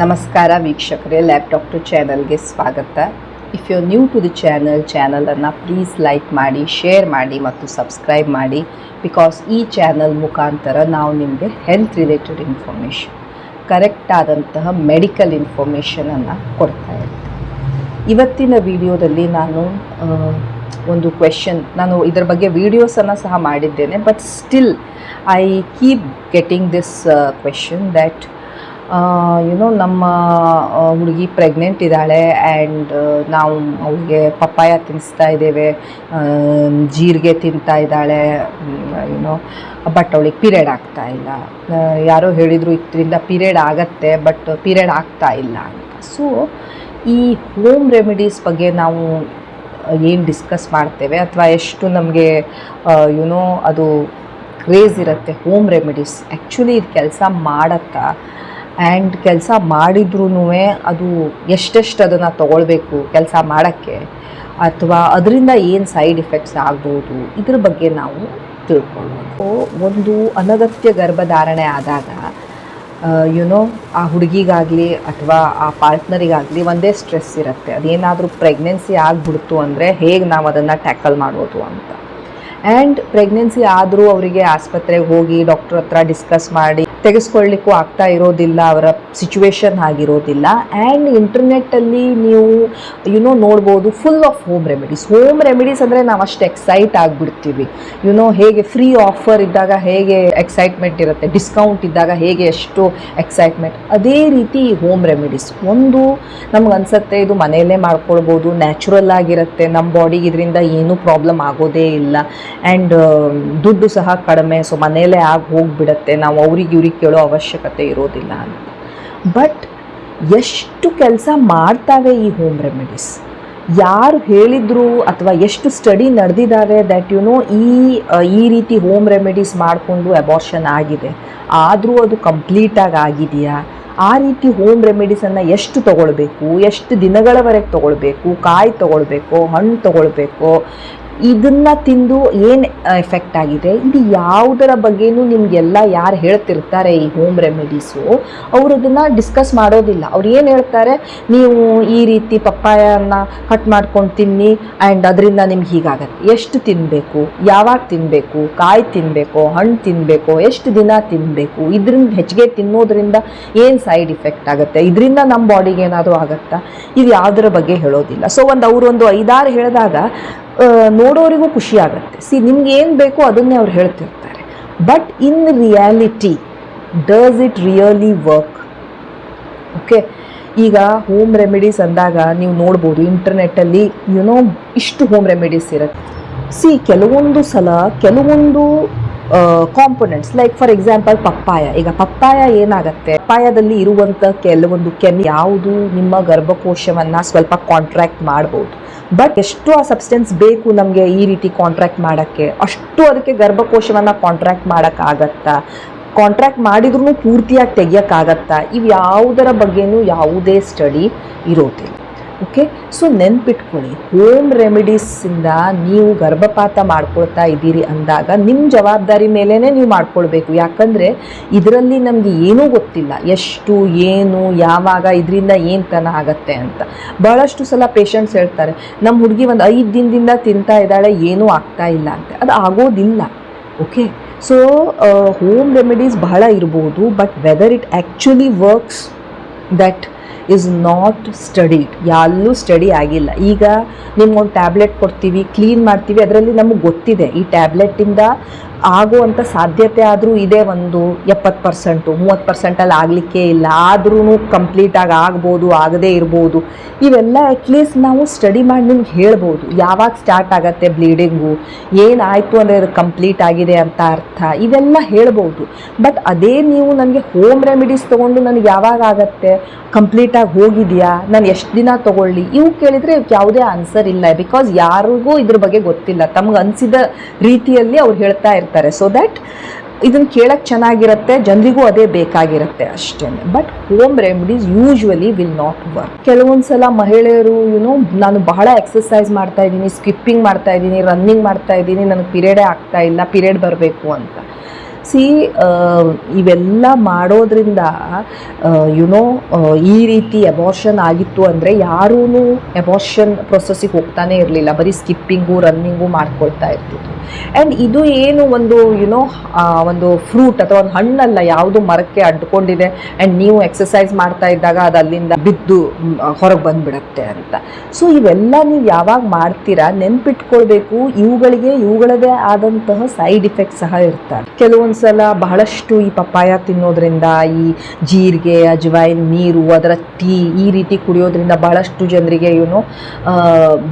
ನಮಸ್ಕಾರ ವೀಕ್ಷಕರೇ, lab doctor ಚಾನಲ್ಗೆ ಸ್ವಾಗತ. If you new to the ಚಾನಲನ್ನು ಪ್ಲೀಸ್ ಲೈಕ್ ಮಾಡಿ, ಶೇರ್ ಮಾಡಿ ಮತ್ತು ಸಬ್ಸ್ಕ್ರೈಬ್ ಮಾಡಿ. ಬಿಕಾಸ್ ಈ ಚಾನಲ್ ಮುಖಾಂತರ ನಾವು ನಿಮಗೆ ಹೆಲ್ತ್ ರಿಲೇಟೆಡ್ ಇನ್ಫಾರ್ಮೇಷನ್, ಕರೆಕ್ಟ್ ಆದಂತಹ ಮೆಡಿಕಲ್ ಇನ್ಫಾರ್ಮೇಷನನ್ನು ಕೊಡ್ತಾ ಇರ್ತೀನಿ. ಇವತ್ತಿನ ವಿಡಿಯೋದಲ್ಲಿ ನಾನು ಒಂದು ಕ್ವೆಶನ್, ನಾನು ಇದರ ಬಗ್ಗೆ ವೀಡಿಯೋಸನ್ನು ಸಹ ಮಾಡಿದ್ದೇನೆ, but still I keep getting this question that ನಮ್ಮ ಹುಡುಗಿ ಪ್ರೆಗ್ನೆಂಟ್ ಇದ್ದಾಳೆ ಆ್ಯಂಡ್ ನಾವು ಅವಳಿಗೆ ಪಪ್ಪಾಯ ತಿನ್ನಿಸ್ತಾ ಇದ್ದೇವೆ, ಜೀರಿಗೆ ತಿಂತಾ ಇದ್ದಾಳೆ, ಬಟ್ ಅವಳಿಗೆ ಪೀರಿಯಡ್ ಆಗ್ತಾ ಇಲ್ಲ. ಯಾರೋ ಹೇಳಿದರು ಇದರಿಂದ ಪೀರಿಯಡ್ ಆಗತ್ತೆ, ಬಟ್ ಪೀರಿಯಡ್ ಆಗ್ತಾ ಇಲ್ಲ ಅಂತ. ಸೊ ಈ ಹೋಮ್ ರೆಮಿಡೀಸ್ ಬಗ್ಗೆ ನಾವು ಏನು ಡಿಸ್ಕಸ್ ಮಾಡ್ತೇವೆ ಅಥವಾ ಎಷ್ಟು ನಮಗೆ ಅದು ಕ್ರೇಜ್ ಇರುತ್ತೆ ಹೋಮ್ ರೆಮಿಡೀಸ್, ಆ್ಯಕ್ಚುಲಿ ಇದು ಕೆಲಸ ಮಾಡತ್ತಾ ಆ್ಯಂಡ್ ಕೆಲಸ ಮಾಡಿದ್ರೂ ಅದು ಎಷ್ಟೆಷ್ಟು ಅದನ್ನು ತೊಗೊಳ್ಬೇಕು ಕೆಲಸ ಮಾಡೋಕ್ಕೆ, ಅಥವಾ ಅದರಿಂದ ಏನು ಸೈಡ್ ಎಫೆಕ್ಟ್ಸ್ ಆಗ್ಬೋದು, ಇದ್ರ ಬಗ್ಗೆ ನಾವು ತಿಳ್ಕೊಳ್ಳೋದು. ಒಂದು ಅನಗತ್ಯ ಗರ್ಭಧಾರಣೆ ಆದಾಗ ಆ ಹುಡುಗಿಗಾಗಲಿ ಅಥವಾ ಆ ಪಾರ್ಟ್ನರಿಗಾಗಲಿ ಒಂದೇ ಸ್ಟ್ರೆಸ್ ಇರುತ್ತೆ. ಅದೇನಾದರೂ ಪ್ರೆಗ್ನೆನ್ಸಿ ಆಗಿಬಿಡ್ತು ಅಂದರೆ ಹೇಗೆ ನಾವು ಅದನ್ನು ಟ್ಯಾಕಲ್ ಮಾಡೋದು ಅಂತ. ಆ್ಯಂಡ್ ಪ್ರೆಗ್ನೆನ್ಸಿ ಆದರೂ ಅವರಿಗೆ ಆಸ್ಪತ್ರೆಗೆ ಹೋಗಿ ಡಾಕ್ಟ್ರ್ ಹತ್ರ ಡಿಸ್ಕಸ್ ಮಾಡಿ ತೆಗೆಸ್ಕೊಳ್ಳಿಕ್ಕೂ ಆಗ್ತಾ ಇರೋದಿಲ್ಲ, ಅವರ ಸಿಚುವೇಶನ್ ಆಗಿರೋದಿಲ್ಲ. ಆ್ಯಂಡ್ ಇಂಟರ್ನೆಟ್ಟಲ್ಲಿ ನೀವು ನೋಡ್ಬೋದು ಫುಲ್ ಆಫ್ ಹೋಮ್ ರೆಮಿಡೀಸ್ ಅಂದರೆ ನಾವು ಅಷ್ಟು ಎಕ್ಸೈಟ್ ಆಗಿಬಿಡ್ತೀವಿ. ಹೇಗೆ ಫ್ರೀ ಆಫರ್ ಇದ್ದಾಗ ಹೇಗೆ ಎಕ್ಸೈಟ್ಮೆಂಟ್ ಇರುತ್ತೆ, ಡಿಸ್ಕೌಂಟ್ ಇದ್ದಾಗ ಹೇಗೆ ಎಷ್ಟು ಎಕ್ಸೈಟ್ಮೆಂಟ್, ಅದೇ ರೀತಿ ಹೋಮ್ ರೆಮಿಡೀಸ್ ಒಂದು ನಮ್ಗೆ ಅನಿಸುತ್ತೆ ಇದು ಮನೆಯಲ್ಲೇ ಮಾಡ್ಕೊಳ್ಬೋದು, ನ್ಯಾಚುರಲ್ ಆಗಿರುತ್ತೆ, ನಮ್ಮ ಬಾಡಿಗೆ ಇದರಿಂದ ಏನೂ ಪ್ರಾಬ್ಲಮ್ ಆಗೋದೇ ಇಲ್ಲ, ಆ್ಯಂಡ್ ದುಡ್ಡು ಸಹ ಕಡಿಮೆ, ಸೊ ಮನೆಯಲ್ಲೇ ಆಗಿ ಹೋಗಿಬಿಡುತ್ತೆ, ನಾವು ಇವ್ರಿಗೆ ಕೇಳೋ ಅವಶ್ಯಕತೆ ಇರೋದಿಲ್ಲ ಅಂತ. ಬಟ್ ಎಷ್ಟು ಕೆಲಸ ಮಾಡ್ತಾವೆ ಈ ಹೋಮ್ ರೆಮಿಡೀಸ್, ಯಾರು ಹೇಳಿದ್ರು ಅಥವಾ ಎಷ್ಟು ಸ್ಟಡಿ ನಡೆದಿದ್ದಾವೆ ದ್ಯಾಟ್ ಈ ರೀತಿ ಹೋಮ್ ರೆಮಿಡೀಸ್ ಮಾಡಿಕೊಂಡು ಅಬಾರ್ಷನ್ ಆಗಿದೆ, ಆದರೂ ಅದು ಕಂಪ್ಲೀಟಾಗಿ ಆಗಿದೆಯಾ, ಆ ರೀತಿ ಹೋಮ್ ರೆಮಿಡೀಸನ್ನು ಎಷ್ಟು ತೊಗೊಳ್ಬೇಕು, ಎಷ್ಟು ದಿನಗಳವರೆಗೆ ತೊಗೊಳ್ಬೇಕು, ಕಾಯಿ ತೊಗೊಳ್ಬೇಕು, ಹಣ್ಣು ತೊಗೊಳ್ಬೇಕು, ಇದನ್ನು ತಿಂದು ಏನು ಎಫೆಕ್ಟ್ ಆಗಿದೆ, ಇದು ಯಾವುದರ ಬಗ್ಗೆನೂ ನಿಮಗೆಲ್ಲ ಯಾರು ಹೇಳ್ತಿರ್ತಾರೆ ಈ ಹೋಮ್ ರೆಮಿಡೀಸು, ಅವರು ಅದನ್ನು ಡಿಸ್ಕಸ್ ಮಾಡೋದಿಲ್ಲ. ಅವ್ರು ಏನು ಹೇಳ್ತಾರೆ, ನೀವು ಈ ರೀತಿ ಪಪ್ಪಾಯನ್ನ ಕಟ್ ಮಾಡ್ಕೊಂಡು ತಿನ್ನಿ ಆ್ಯಂಡ್ ಅದರಿಂದ ನಿಮ್ಗೆ ಹೀಗಾಗತ್ತೆ, ಎಷ್ಟು ತಿನ್ನಬೇಕು, ಯಾವಾಗ ತಿನ್ನಬೇಕು, ಕಾಯಿ ತಿನ್ನಬೇಕು, ಹಣ್ಣು ತಿನ್ನಬೇಕು, ಎಷ್ಟು ದಿನ ತಿನ್ನಬೇಕು, ಇದರಿಂದ ಹೆಚ್ಚಿಗೆ ತಿನ್ನೋದ್ರಿಂದ ಏನು ಸೈಡ್ ಇಫೆಕ್ಟ್ ಆಗುತ್ತೆ, ಇದರಿಂದ ನಮ್ಮ ಬಾಡಿಗೆ ಏನಾದರೂ ಆಗುತ್ತಾ, ಇದು ಯಾವುದರ ಬಗ್ಗೆ ಹೇಳೋದಿಲ್ಲ. ಸೊ ಅವರು ಒಂದು 5-6 ಹೇಳಿದಾಗ ನೋಡೋರಿಗೂ ಖುಷಿ ಆಗುತ್ತೆ. ನಿಮ್ಗೆ ಏನು ಬೇಕೋ ಅದನ್ನೇ ಅವ್ರು ಹೇಳ್ತಿರ್ತಾರೆ. But in reality does it really work? Okay, ಈಗ ಹೋಮ್ ರೆಮಿಡೀಸ್ ಅಂದಾಗ ನೀವು ನೋಡ್ಬೋದು ಇಂಟರ್ನೆಟ್ಟಲ್ಲಿ ಇಷ್ಟು ಹೋಮ್ ರೆಮಿಡೀಸ್ ಇರುತ್ತೆ. ಕೆಲವೊಂದು ಸಲ ಕೆಲವೊಂದು components like for example papaya. ಈಗ ಪಪ್ಪಾಯ ಏನಾಗುತ್ತೆ, ಪಪ್ಪಾಯದಲ್ಲಿ ಇರುವಂಥ ಕೆಲವೊಂದು ಯಾವುದು ನಿಮ್ಮ ಗರ್ಭಕೋಶವನ್ನು ಸ್ವಲ್ಪ ಕಾಂಟ್ರಾಕ್ಟ್ ಮಾಡ್ಬೋದು. ಬಟ್ ಎಷ್ಟು ಆ ಸಬ್ಸ್ಟೆನ್ಸ್ ಬೇಕು ನಮಗೆ ಈ ರೀತಿ ಕಾಂಟ್ರಾಕ್ಟ್ ಮಾಡೋಕ್ಕೆ, ಅಷ್ಟು ಅದಕ್ಕೆ ಗರ್ಭಕೋಶವನ್ನು ಕಾಂಟ್ರಾಕ್ಟ್ ಮಾಡೋಕ್ಕಾಗತ್ತಾ, ಕಾಂಟ್ರಾಕ್ಟ್ ಮಾಡಿದ್ರೂ ಪೂರ್ತಿಯಾಗಿ ತೆಗಿಯೋಕ್ಕಾಗತ್ತಾ, ಇವು ಯಾವುದರ ಬಗ್ಗೆನೂ ಯಾವುದೇ ಸ್ಟಡಿ ಇರೋದಿಲ್ಲ. ಓಕೆ, ಸೊ ನೆನ್ಪಿಟ್ಕೊಳ್ಳಿ, ಹೋಮ್ ರೆಮಿಡೀಸಿಂದ ನೀವು ಗರ್ಭಪಾತ ಮಾಡ್ಕೊಳ್ತಾ ಇದ್ದೀರಿ ಅಂದಾಗ ನಿಮ್ಮ ಜವಾಬ್ದಾರಿ ಮೇಲೇ ನೀವು ಮಾಡ್ಕೊಳ್ಬೇಕು. ಯಾಕಂದರೆ ಇದರಲ್ಲಿ ನಮಗೆ ಏನೂ ಗೊತ್ತಿಲ್ಲ, ಎಷ್ಟು ಏನು ಯಾವಾಗ ಇದರಿಂದ ಏನು ತನ ಆಗತ್ತೆ ಅಂತ. ಭಾಳಷ್ಟು ಸಲ ಪೇಷಂಟ್ಸ್ ಹೇಳ್ತಾರೆ, ನಮ್ಮ ಹುಡುಗಿ ಒಂದು 5 ದಿನದಿಂದ ತಿಂತಾ ಇದ್ದಾಳೆ, ಏನೂ ಆಗ್ತಾ ಇಲ್ಲ ಅಂತ. ಅದು ಆಗೋದಿಲ್ಲ. ಓಕೆ, ಸೊ ಹೋಮ್ ರೆಮಿಡೀಸ್ ಬಹಳ ಇರ್ಬೋದು, but whether it actually works that is not studied. ಎಲ್ಲೂ ಸ್ಟಡಿ ಆಗಿಲ್ಲ. ಈಗ ನಿಮ್ಗೊಂದು ಟ್ಯಾಬ್ಲೆಟ್ ಕೊಡ್ತೀವಿ, ಕ್ಲೀನ್ ಮಾಡ್ತೀವಿ, ಅದರಲ್ಲಿ ನಮಗೆ ಗೊತ್ತಿದೆ ಈ ಟ್ಯಾಬ್ಲೆಟ್ಟಿಂದ ಆಗುವಂಥ ಸಾಧ್ಯತೆ ಆದರೂ ಇದೆ, ಒಂದು 70%, 30% ಆಗಲಿಕ್ಕೆ ಇಲ್ಲ, ಆದ್ರೂ ಕಂಪ್ಲೀಟಾಗಿ ಆಗ್ಬೋದು, ಆಗದೇ ಇರ್ಬೋದು. ಇವೆಲ್ಲ ಅಟ್ಲೀಸ್ಟ್ ನಾವು ಸ್ಟಡಿ ಮಾಡಿ ನಿಮ್ಗೆ ಹೇಳ್ಬೋದು, ಯಾವಾಗ ಸ್ಟಾರ್ಟ್ ಆಗುತ್ತೆ ಬ್ಲೀಡಿಂಗು, ಏನಾಯಿತು ಅಂದರೆ ಅದು ಕಂಪ್ಲೀಟ್ ಆಗಿದೆ ಅಂತ ಅರ್ಥ, ಇವೆಲ್ಲ ಹೇಳ್ಬೋದು. ಬಟ್ ಅದೇ ನೀವು ನನಗೆ ಹೋಮ್ ರೆಮಿಡೀಸ್ ತೊಗೊಂಡು ನನಗೆ ಯಾವಾಗ ಆಗುತ್ತೆ, ಕಂಪ್ಲೀಟಾಗಿ ಹೋಗಿದೆಯಾ, ನಾನು ಎಷ್ಟು ದಿನ ತೊಗೊಳ್ಳಿ, ಇವು ಕೇಳಿದರೆ ಯಾವುದೇ ಆನ್ಸರ್ ಇಲ್ಲ. ಬಿಕಾಸ್ ಯಾರಿಗೂ ಇದ್ರ ಬಗ್ಗೆ ಗೊತ್ತಿಲ್ಲ, ತಮ್ಗೆ ಅನಿಸಿದ ರೀತಿಯಲ್ಲಿ ಅವ್ರು ಹೇಳ್ತಾ ಇರ್ತಾರೆ. ಸೊ ದ್ಯಾಟ್ ಇದನ್ನು ಕೇಳಕ್ಕೆ ಚೆನ್ನಾಗಿರುತ್ತೆ, ಜನರಿಗೂ ಅದೇ ಬೇಕಾಗಿರುತ್ತೆ ಅಷ್ಟೇ. But home remedies usually will not work. ಕೆಲವೊಂದು ಸಲ ಮಹಿಳೆಯರು ನಾನು ಬಹಳ ಎಕ್ಸಸೈಸ್ ಮಾಡ್ತಾ ಇದ್ದೀನಿ, ಸ್ಕಿಪ್ಪಿಂಗ್ ಮಾಡ್ತಾ ಇದ್ದೀನಿ, ರನ್ನಿಂಗ್ ಮಾಡ್ತಾ ಇದ್ದೀನಿ, ನನಗೆ ಪೀರಿಯಡೇ ಆಗ್ತಾ ಇಲ್ಲ, ಪೀರಿಯಡ್ ಬರಬೇಕು ಅಂತ. ಸಿ ಇವೆಲ್ಲ ಮಾಡೋದ್ರಿಂದ ಈ ರೀತಿ ಅಬಾರ್ಷನ್ ಆಗಿತ್ತು ಅಂದರೆ ಯಾರೂ ಅಬಾರ್ಷನ್ ಪ್ರೊಸೆಸ್ಸಿಗೆ ಹೋಗ್ತಾನೆ ಇರಲಿಲ್ಲ, ಬರೀ ಸ್ಕಿಪ್ಪಿಂಗು ರನ್ನಿಂಗು ಮಾಡ್ಕೊಳ್ತಾ ಇರ್ತಿದ್ರು. ಆ್ಯಂಡ್ ಇದು ಏನು ಒಂದು ಒಂದು ಫ್ರೂಟ್ ಅಥವಾ ಒಂದು ಹಣ್ಣಲ್ಲ, ಯಾವುದು ಮರಕ್ಕೆ ಅಡ್ಕೊಂಡಿದೆ ಆ್ಯಂಡ್ ನೀವು ಎಕ್ಸಸೈಸ್ ಮಾಡ್ತಾ ಇದ್ದಾಗ ಅದು ಅಲ್ಲಿಂದ ಬಿದ್ದು ಹೊರಗೆ ಬಂದುಬಿಡುತ್ತೆ ಅಂತ. ಸೊ ಇವೆಲ್ಲ ನೀವು ಯಾವಾಗ ಮಾಡ್ತೀರಾ ನೆನ್ಪಿಟ್ಕೊಳ್ಬೇಕು, ಇವುಗಳದೇ ಆದಂತಹ ಸೈಡ್ ಇಫೆಕ್ಟ್ಸ್ ಸಹ ಇರ್ತಾರೆ. ಕೆಲವೊಂದು ಸಲ ಬಹಳಷ್ಟು ಈ ಪಪ್ಪಾಯ ತಿನ್ನೋದ್ರಿಂದ, ಈ ಜೀರಿಗೆ ಅಜ್ವೈನ್ ನೀರು ಅದರ ಟೀ ಈ ರೀತಿ ಕುಡಿಯೋದ್ರಿಂದ ಬಹಳಷ್ಟು ಜನರಿಗೆ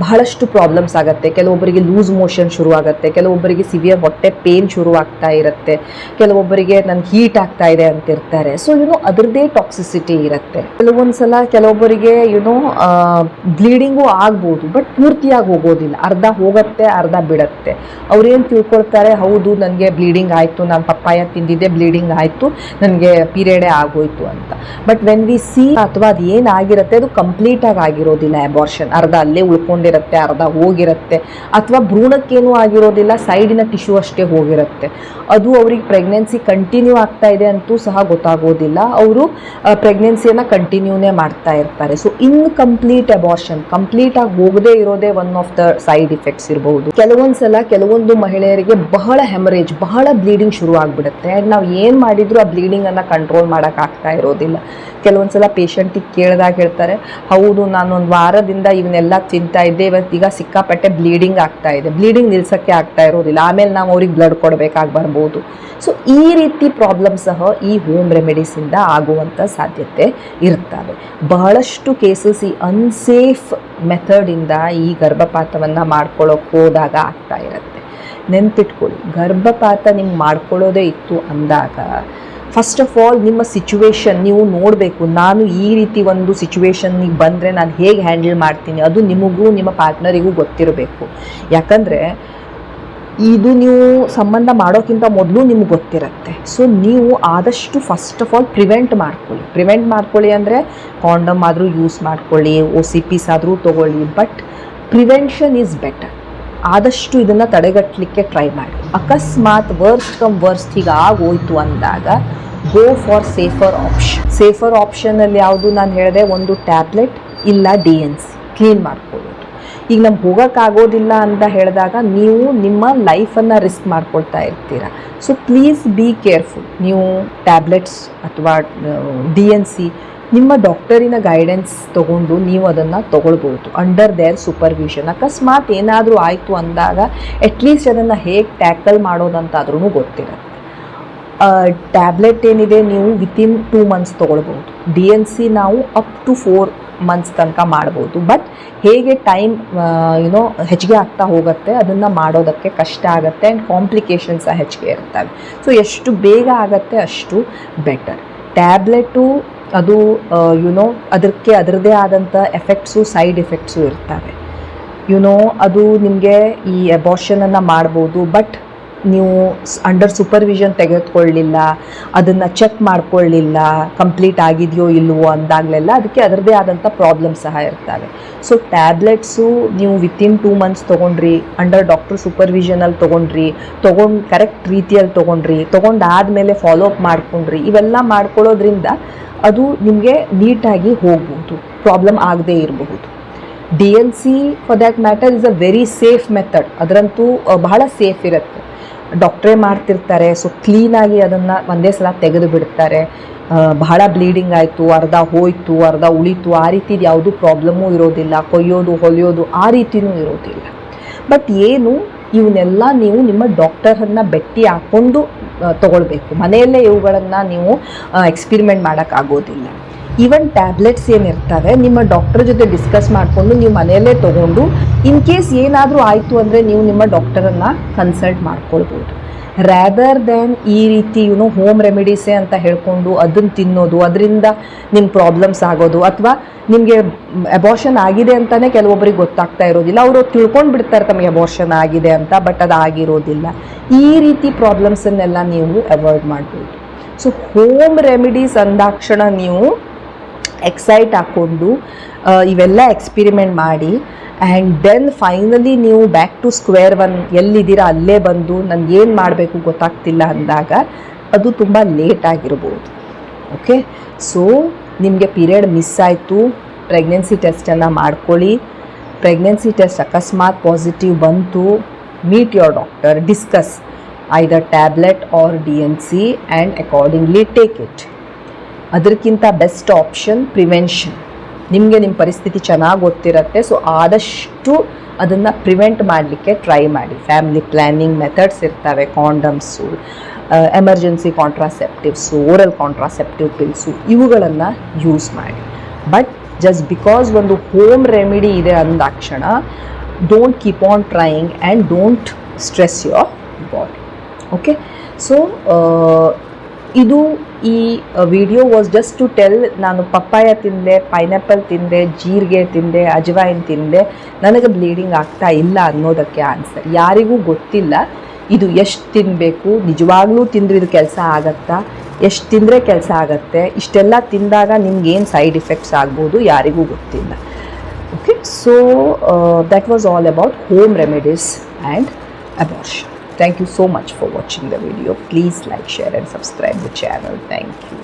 ಬಹಳಷ್ಟು ಪ್ರಾಬ್ಲಮ್ಸ್ ಆಗುತ್ತೆ. ಕೆಲವೊಬ್ಬರಿಗೆ ಲೂಸ್ ಮೋಷನ್ ಶುರುವಾಗುತ್ತೆ, ಕೆಲವೊಬ್ಬರಿಗೆ ಸಿವಿಯರ್ ಹೊಟ್ಟೆ ಪೇನ್ ಶುರುವಾಗ್ತಾ ಇರುತ್ತೆ, ಕೆಲವೊಬ್ಬರಿಗೆ ನನ್ಗೆ ಹೀಟ್ ಆಗ್ತಾ ಇದೆ ಅಂತಿರ್ತಾರೆ. ಸೊ ಅದರದ್ದೇ ಟಾಕ್ಸಿಸಿಟಿ ಇರುತ್ತೆ. ಕೆಲವೊಂದ್ಸಲ ಕೆಲವೊಬ್ಬರಿಗೆ ಬ್ಲೀಡಿಂಗು ಆಗ್ಬೋದು, ಬಟ್ ಪೂರ್ತಿಯಾಗಿ ಹೋಗೋದಿಲ್ಲ, ಅರ್ಧ ಹೋಗುತ್ತೆ ಅರ್ಧ ಬಿಡುತ್ತೆ. ಅವ್ರೇನು ತಿಳ್ಕೊಳ್ತಾರೆ, ಹೌದು ನನಗೆ ಬ್ಲೀಡಿಂಗ್ ಆಯಿತು, ನಾನು ಪಪ್ಪಾಯ ತಿಂದಿದ್ದೆ ಬ್ಲೀಡಿಂಗ್ ಆಯಿತು, ನನಗೆ ಪೀರಿಯಡೇ ಆಗೋಯ್ತು ಅಂತ. ಬಟ್ ವೆನ್ ವಿ ಸಿ ಅಥವಾ ಅದು ಏನಾಗಿರುತ್ತೆ ಅದು ಕಂಪ್ಲೀಟಾಗಿ ಆಗಿರೋದಿಲ್ಲ. ಅಬಾರ್ಷನ್ ಅರ್ಧ ಅಲ್ಲೇ ಉಳ್ಕೊಂಡಿರುತ್ತೆ, ಅರ್ಧ ಹೋಗಿರುತ್ತೆ, ಅಥವಾ ಭ್ರೂಣಕ್ಕೇನೂ ಆಗಿರೋದಿಲ್ಲ, ಸೈಡಿನ ಟಿಶ್ಯೂ ಅಷ್ಟೇ ಹೋಗಿರುತ್ತೆ. ಅದು ಅವ್ರಿಗೆ ಪ್ರೆಗ್ನೆನ್ಸಿ ಕಂಟಿನ್ಯೂ ಆಗ್ತಾ ಇದೆ ಅಂತೂ ಸಹ ಗೊತ್ತಾಗೋದಿಲ್ಲ, ಅವರು ಪ್ರೆಗ್ನೆನ್ಸಿಯನ್ನು ಕಂಟಿನ್ಯೂನೇ ಮಾಡ್ತಾ ಇರ್ತಾರೆ. ಸೊ ಇನ್ಕಂಪ್ಲೀಟ್ ಅಬಾರ್ಷನ್, ಕಂಪ್ಲೀಟಾಗಿ ಹೋಗದೇ ಇರೋದೇ one of the side effects ಇರಬಹುದು. ಕೆಲವೊಂದ್ಸಲ ಕೆಲವೊಂದು ಮಹಿಳೆಯರಿಗೆ ಬಹಳ ಹೆಮರೇಜ್, ಬಹಳ ಬ್ಲೀಡಿಂಗ್ ಶುರು ಆಗಿಬಿಡುತ್ತೆ. ಆ್ಯಂಡ್ ನಾವು ಏನು ಮಾಡಿದ್ರು ಆ ಬ್ಲೀಡಿಂಗನ್ನು ಕಂಟ್ರೋಲ್ ಮಾಡೋಕ್ಕಾಗ್ತಾ ಇರೋದಿಲ್ಲ. ಕೆಲವೊಂದ್ಸಲ ಪೇಷಂಟಿಗೆ ಕೇಳಿದಾಗ ಹೇಳ್ತಾರೆ, ಹೌದು ನಾನು ಒಂದು ವಾರದಿಂದ ಇವನ್ನೆಲ್ಲ ತಿಂತಾ ಇದ್ದೆ, ಇವತ್ತೀಗ ಸಿಕ್ಕಾಪಟ್ಟೆ ಬ್ಲೀಡಿಂಗ್ ಆಗ್ತಾ ಇದೆ, ಬ್ಲೀಡಿಂಗ್ ನಿಲ್ಸೋಕ್ಕೆ ಆಗ್ತಾ ಇರೋದಿಲ್ಲ, ಆಮೇಲೆ ನಾವು ಅವ್ರಿಗೆ ಬ್ಲಡ್ ಕೊಡಬೇಕಾಗಿ ಬರ್ಬೋದು. ಸೊ ಈ ರೀತಿ ಪ್ರಾಬ್ಲಮ್ ಸಹ ಈ ಹೋಮ್ ರೆಮಿಡೀಸಿಂದ ಆಗುವಂಥ ಸಾಧ್ಯತೆ ಇರ್ತವೆ. ಬಹಳಷ್ಟು ಕೇಸಸ್ ಈ ಅನ್ಸೇಫ್ ಮೆಥಡಿಂದ ಈ ಗರ್ಭಪಾತವನ್ನು ಮಾಡ್ಕೊಳ್ಳೋಕೆ ಹೋದಾಗ ಆಗ್ತಾ ಇರುತ್ತೆ. ನೆನ್ಪಿಟ್ಕೊಳ್ಳಿ, ಗರ್ಭಪಾತ ನಿಮ್ಗೆ ಮಾಡ್ಕೊಳ್ಳೋದೇ ಇತ್ತು ಅಂದಾಗ ಫಸ್ಟ್ ಆಫ್ ಆಲ್ ನಿಮ್ಮ ಸಿಚುವೇಶನ್ ನೀವು ನೋಡಬೇಕು. ನಾನು ಈ ರೀತಿ ಒಂದು ಸಿಚುವೇಶನ್ನಿಗೆ ಬಂದರೆ ನಾನು ಹೇಗೆ ಹ್ಯಾಂಡಲ್ ಮಾಡ್ತೀನಿ, ಅದು ನಿಮಗೂ ನಿಮ್ಮ ಪಾರ್ಟ್ನರಿಗೂ ಗೊತ್ತಿರಬೇಕು. ಯಾಕಂದರೆ ಇದು ನೀವು ಸಂಬಂಧ ಮಾಡೋಕ್ಕಿಂತ ಮೊದಲು ನಿಮ್ಗೆ ಗೊತ್ತಿರುತ್ತೆ. ಸೊ ನೀವು ಆದಷ್ಟು ಫಸ್ಟ್ ಆಫ್ ಆಲ್ ಪ್ರಿವೆಂಟ್ ಮಾಡ್ಕೊಳ್ಳಿ ಅಂದರೆ ಕಾಂಡಮ್ ಆದರೂ ಯೂಸ್ ಮಾಡ್ಕೊಳ್ಳಿ, OCPs ಆದರೂ ತೊಗೊಳ್ಳಿ, ಬಟ್ ಪ್ರಿವೆನ್ಷನ್ ಈಸ್ ಬೆಟರ್. ಆದಷ್ಟು ಇದನ್ನು ತಡೆಗಟ್ಟಲಿಕ್ಕೆ ಟ್ರೈ ಮಾಡಿ. ಅಕಸ್ಮಾತ್ ವರ್ಸ್ಟ್ ಹೀಗೆ ಆಗೋಯ್ತು ಅಂದಾಗ ಗೋ ಫಾರ್ ಸೇಫರ್ ಆಪ್ಷನಲ್ಲಿ ಯಾವುದು ನಾನು ಹೇಳಿದೆ, ಒಂದು ಟ್ಯಾಬ್ಲೆಟ್ ಇಲ್ಲ DNC ಕ್ಲೀನ್ ಮಾಡ್ಕೊಳ್ಳೋದು. ಈಗ ನಮ್ಗೆ ಹೋಗೋಕ್ಕಾಗೋದಿಲ್ಲ ಅಂತ ಹೇಳಿದಾಗ ನೀವು ನಿಮ್ಮ ಲೈಫನ್ನು ರಿಸ್ಕ್ ಮಾಡ್ಕೊಳ್ತಾ ಇರ್ತೀರ. So please be careful. ನೀವು ಟ್ಯಾಬ್ಲೆಟ್ಸ್ ಅಥವಾ DNC ನಿಮ್ಮ ಡಾಕ್ಟರಿನ ಗೈಡೆನ್ಸ್ ತೊಗೊಂಡು ನೀವು ಅದನ್ನು ತೊಗೊಳ್ಬೋದು ಅಂಡರ್ ದೇರ್ ಸೂಪರ್ವಿಷನ್. ಅಕಸ್ಮಾತ್ ಏನಾದರೂ ಆಯಿತು ಅಂದಾಗ ಅಟ್ಲೀಸ್ಟ್ ಅದನ್ನು ಹೇಗೆ ಟ್ಯಾಕಲ್ ಮಾಡೋದಂತಾದ್ರೂ ಗೊತ್ತಿರುತ್ತೆ. ಟ್ಯಾಬ್ಲೆಟ್ ಏನಿದೆ ನೀವು ವಿತಿನ್ 2 ಮಂತ್ಸ್ ತೊಗೊಳ್ಬೋದು. DNC ನಾವು ಅಪ್ ಟು 4 ಮಂತ್ಸ್ ತನಕ ಮಾಡ್ಬೋದು. ಬಟ್ ಹೇಗೆ ಟೈಮ್ ಹೆಚ್ಚಿಗೆ ಆಗ್ತಾ ಹೋಗುತ್ತೆ ಅದನ್ನು ಮಾಡೋದಕ್ಕೆ ಕಷ್ಟ ಆಗುತ್ತೆ ಆ್ಯಂಡ್ ಕಾಂಪ್ಲಿಕೇಶನ್ಸ್ ಹೆಚ್ಚಿಗೆ ಇರ್ತವೆ. ಸೊ ಎಷ್ಟು ಬೇಗ ಆಗುತ್ತೆ ಅಷ್ಟು ಬೆಟರ್. ಟ್ಯಾಬ್ಲೆಟು ಅದು ಅದಕ್ಕೆ ಅದರದ್ದೇ ಆದಂಥ ಎಫೆಕ್ಟ್ಸು ಸೈಡ್ ಎಫೆಕ್ಟ್ಸು ಇರ್ತವೆ. ಅದು ನಿಮಗೆ ಈ ಅಬಾರ್ಷನನ್ನು ಮಾಡ್ಬೋದು, ಬಟ್ ನೀವು ಅಂಡರ್ ಸೂಪರ್ವಿಷನ್ ತೆಗೆದುಕೊಳ್ಳಲಿಲ್ಲ, ಅದನ್ನು ಚೆಕ್ ಮಾಡ್ಕೊಳ್ಳಿಲ್ಲ ಕಂಪ್ಲೀಟ್ ಆಗಿದೆಯೋ ಇಲ್ವೋ ಅಂದಾಗಲೆಲ್ಲ ಅದಕ್ಕೆ ಅದರದ್ದೇ ಆದಂಥ ಪ್ರಾಬ್ಲಮ್ ಸಹ ಇರ್ತವೆ. ಸೊ ಟ್ಯಾಬ್ಲೆಟ್ಸು ನೀವು ವಿತಿನ್ 2 ಮಂತ್ಸ್ ತೊಗೊಂಡ್ರಿ, ಅಂಡರ್ ಡಾಕ್ಟರ್ ಸೂಪರ್ವಿಷನಲ್ಲಿ ತೊಗೊಂಡು ಕರೆಕ್ಟ್ ರೀತಿಯಲ್ಲಿ ತೊಗೊಂಡಾದಮೇಲೆ ಫಾಲೋ ಅಪ್ ಮಾಡ್ಕೊಂಡ್ರಿ, ಇವೆಲ್ಲ ಮಾಡ್ಕೊಳ್ಳೋದ್ರಿಂದ ಅದು ನಿಮಗೆ ನೀಟಾಗಿ ಹೋಗ್ಬೋದು, ಪ್ರಾಬ್ಲಮ್ ಆಗದೇ ಇರಬಹುದು. DNC for that matter is a very safe method. ಅದರಂತೂ ಬಹಳ ಸೇಫ್ ಇರುತ್ತೆ. ಡಾಕ್ಟ್ರೇ ಮಾಡ್ತಿರ್ತಾರೆ. ಸೊ ಕ್ಲೀನಾಗಿ ಅದನ್ನು ಒಂದೇ ಸಲ ತೆಗೆದು ಬಿಡ್ತಾರೆ. ಬಹಳ ಬ್ಲೀಡಿಂಗ್ ಆಯಿತು, ಅರ್ಧ ಹೋಯಿತು, ಅರ್ಧ ಉಳಿತು, ಆ ರೀತಿದು ಯಾವುದೂ ಪ್ರಾಬ್ಲಮ್ಮೂ ಇರೋದಿಲ್ಲ. ಕೊಯ್ಯೋದು ಹೊಲಿಯೋದು ಆ ರೀತಿಯೂ ಇರೋದಿಲ್ಲ. ಬಟ್ ಏನು ಇವನ್ನೆಲ್ಲ ನೀವು ನಿಮ್ಮ ಡಾಕ್ಟರನ್ನು ಭೇಟಿ ಹಾಕ್ಕೊಂಡು ತೊಗೊಳ್ಬೇಕು. ಮನೆಯಲ್ಲೇ ಇವುಗಳನ್ನು ನೀವು ಎಕ್ಸ್ಪಿರಿಮೆಂಟ್ ಮಾಡೋಕ್ಕಾಗೋದಿಲ್ಲ. ಈವನ್ ಟ್ಯಾಬ್ಲೆಟ್ಸ್ ಏನಿರ್ತವೆ ನಿಮ್ಮ ಡಾಕ್ಟರ್ ಜೊತೆ ಡಿಸ್ಕಸ್ ಮಾಡಿಕೊಂಡು ನೀವು ಮನೆಯಲ್ಲೇ ತೊಗೊಂಡು ಇನ್ ಕೇಸ್ ಏನಾದರೂ ಆಯಿತು ಅಂದರೆ ನೀವು ನಿಮ್ಮ ಡಾಕ್ಟರನ್ನು ಕನ್ಸಲ್ಟ್ ಮಾಡ್ಕೊಳ್ಬೋದು. ರ್ಯಾದರ್ ದ್ಯಾನ್ ಈ ರೀತಿ ಹೋಮ್ ರೆಮಿಡೀಸೇ ಅಂತ ಹೇಳ್ಕೊಂಡು ಅದನ್ನು ತಿನ್ನೋದು, ಅದರಿಂದ ನಿಮ್ಮ ಪ್ರಾಬ್ಲಮ್ಸ್ ಆಗೋದು, ಅಥವಾ ನಿಮಗೆ ಅಬಾರ್ಷನ್ ಆಗಿದೆ ಅಂತಲೇ ಕೆಲವೊಬ್ಬರಿಗೆ ಗೊತ್ತಾಗ್ತಾ ಇರೋದಿಲ್ಲ. ಅವರು ತಿಳ್ಕೊಂಡು ಬಿಡ್ತಾರೆ ತಮಗೆ ಅಬಾರ್ಷನ್ ಆಗಿದೆ ಅಂತ, ಬಟ್ ಅದು ಆಗಿರೋದಿಲ್ಲ. ಈ ರೀತಿ ಪ್ರಾಬ್ಲಮ್ಸನ್ನೆಲ್ಲ ನೀವು ಅವಾಯ್ಡ್ ಮಾಡ್ಬೋದು. ಸೊ ಹೋಮ್ ರೆಮಿಡೀಸ್ ಅಂದಾಕ್ಷಣ ನೀವು ಎಕ್ಸೈಟ್ ಹಾಕ್ಕೊಂಡು ಇವೆಲ್ಲ ಎಕ್ಸ್ಪಿರಿಮೆಂಟ್ ಮಾಡಿ ಆ್ಯಂಡ್ ದೆನ್ ಫೈನಲಿ ನೀವು ಬ್ಯಾಕ್ ಟು ಸ್ಕ್ವೇರ್ ಒನ್ ಎಲ್ಲಿದ್ದೀರಾ ಅಲ್ಲೇ ಬಂದು ನನಗೆ ಏನು ಮಾಡಬೇಕು ಗೊತ್ತಾಗ್ತಿಲ್ಲ ಅಂದಾಗ ಅದು ತುಂಬ ಲೇಟ್ ಆಗಿರ್ಬೋದು. ಓಕೆ, ಸೊ ನಿಮಗೆ ಪೀರಿಯಡ್ ಮಿಸ್ ಆಯಿತು, ಪ್ರೆಗ್ನೆನ್ಸಿ ಟೆಸ್ಟನ್ನು ಮಾಡ್ಕೊಳ್ಳಿ. ಪ್ರೆಗ್ನೆನ್ಸಿ ಟೆಸ್ಟ್ ಅಕಸ್ಮಾತ್ ಪಾಸಿಟಿವ್ ಬಂತು, meet your doctor, discuss either tablet or DNC and accordingly take it. ಅದಕ್ಕಿಂತ ಬೆಸ್ಟ್ ಆಪ್ಷನ್ ಪ್ರಿವೆನ್ಷನ್. ನಿಮಗೆ ನಿಮ್ಮ ಪರಿಸ್ಥಿತಿ ಚೆನ್ನಾಗಿ ಗೊತ್ತಿರುತ್ತೆ, ಸೊ ಆದಷ್ಟು ಅದನ್ನು ಪ್ರಿವೆಂಟ್ ಮಾಡಲಿಕ್ಕೆ ಟ್ರೈ ಮಾಡಿ. ಫ್ಯಾಮಿಲಿ ಪ್ಲ್ಯಾನಿಂಗ್ ಮೆಥಡ್ಸ್ ಇರ್ತವೆ, condoms, emergency contraceptives, oral contraceptive pills, ಇವುಗಳನ್ನು ಯೂಸ್ ಮಾಡಿ. ಬಟ್ ಜಸ್ಟ್ ಬಿಕಾಸ್ ಒಂದು ಹೋಮ್ ರೆಮಿಡಿ ಇದೆ ಅಂದಾಕ್ಷಣ don't keep on trying and don't stress your body. Okay, so ಇದು ಈ video was just to tell. ನಾನು papaya ತಿಂದೆ, ಪೈನಾಪಲ್ ತಿಂದೆ, ಜೀರಿಗೆ ತಿಂದೆ, ಅಜವಾಯಿನ್ ತಿಂದೆ, ನನಗೆ ಬ್ಲೀಡಿಂಗ್ ಆಗ್ತಾ ಇಲ್ಲ ಅನ್ನೋದಕ್ಕೆ ಆನ್ಸರ್. ಯಾರಿಗೂ ಗೊತ್ತಿಲ್ಲ ಇದು ಎಷ್ಟು ತಿನ್ನಬೇಕು, ನಿಜವಾಗ್ಲೂ ತಿಂದರೆ ಇದು ಕೆಲಸ ಆಗತ್ತಾ, ಎಷ್ಟು ತಿಂದರೆ ಕೆಲಸ ಆಗುತ್ತೆ, ಇಷ್ಟೆಲ್ಲ ತಿಂದಾಗ ನಿಮ್ಗೇನು ಸೈಡ್ ಎಫೆಕ್ಟ್ಸ್ ಆಗ್ಬೋದು ಯಾರಿಗೂ ಗೊತ್ತಿಲ್ಲ. Okay, so that was all about home remedies and abortion. Thank you so much for watching the video. Please like, share and subscribe the channel. Thank you.